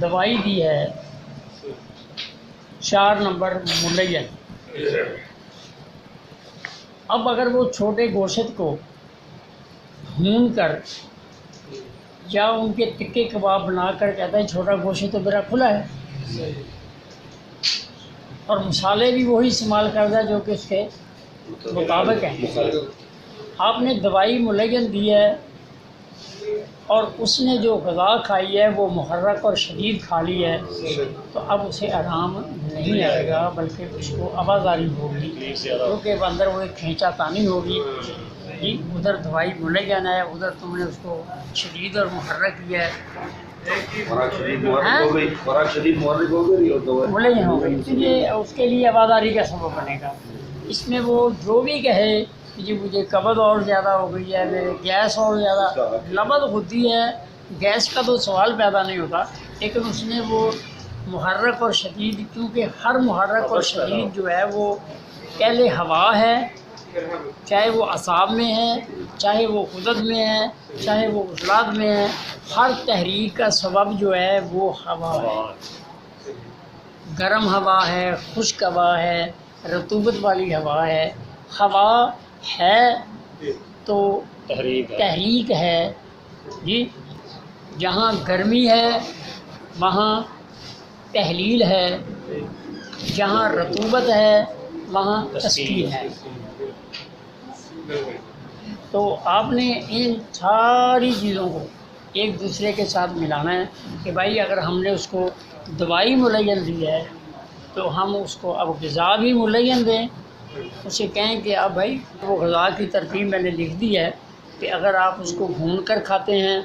دوائی دی ہے 4 number million. اب اگر وہ چھوٹے گوشت کو بھون کر یا ان کے ٹکے کباب بنا کر کہتا ہے چھوٹا گوشت تو میرا کھلا ہے، اور مسالے بھی وہی استعمال کرتا ہے جو کہ اس کے مطابق ہیں. آپ نے دوائی ملین دی ہے اور اس نے جو غذا کھائی ہے وہ محرک اور شدید کھا لی ہے، تو اب اسے آرام نہیں آئے گا بلکہ اس کو آوازاری ہوگی، کیونکہ اندر وہ ایک کھینچا تانی ہوگی. جی ادھر دوائی ملین ہے، ادھر تم نے اس کو شدید اور محرک کیا ہے، ملین ہو گئی، تو یہ اس کے لیے آوازاری کا سبب بنے گا. اس میں وہ جو بھی کہے کہ جی مجھے قبض اور زیادہ ہو گئی ہے، میرے گیس اور زیادہ، لبد ہوتی ہے، گیس کا تو سوال پیدا نہیں ہوتا، لیکن اس نے وہ محرک اور شدید، کیونکہ ہر محرک اور شدید جو ہے وہ پہلے ہوا ہے، چاہے وہ اعصاب میں ہے، چاہے وہ غدد میں ہے، چاہے وہ عضلات میں ہے، ہر تحریک کا سبب جو ہے وہ ہوا ہے. گرم ہوا ہے، خشک ہوا ہے، رطوبت والی ہوا ہے. ہوا ہے تو تحریک ہے. جی جہاں گرمی ہے وہاں تحلیل ہے، جہاں رطوبت ہے وہاں تسکین ہے. تو آپ نے ان ساری چیزوں کو ایک دوسرے کے ساتھ ملانا ہے کہ بھائی اگر ہم نے اس کو دوائی ملین دی ہے تو ہم اس کو اب غذا بھی ملین دیں. اسے کہیں کہ اب بھائی وہ غذا کی ترتیب میں نے لکھ دی ہے کہ اگر آپ اس کو بھون کر کھاتے ہیں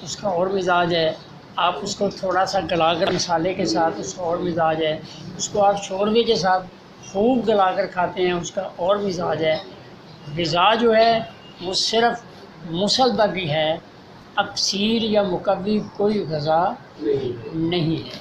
اس کا اور مزاج ہے، آپ اس کو تھوڑا سا گلا کر مسالے کے ساتھ اس کا اور مزاج ہے، اس کو آپ شوربے کے ساتھ خوب گلا کر کھاتے ہیں اس کا اور مزاج ہے. غذا جو ہے وہ صرف مسلدہ کی ہے، اکثیر یا مکوی کوئی غذا نہیں ہے.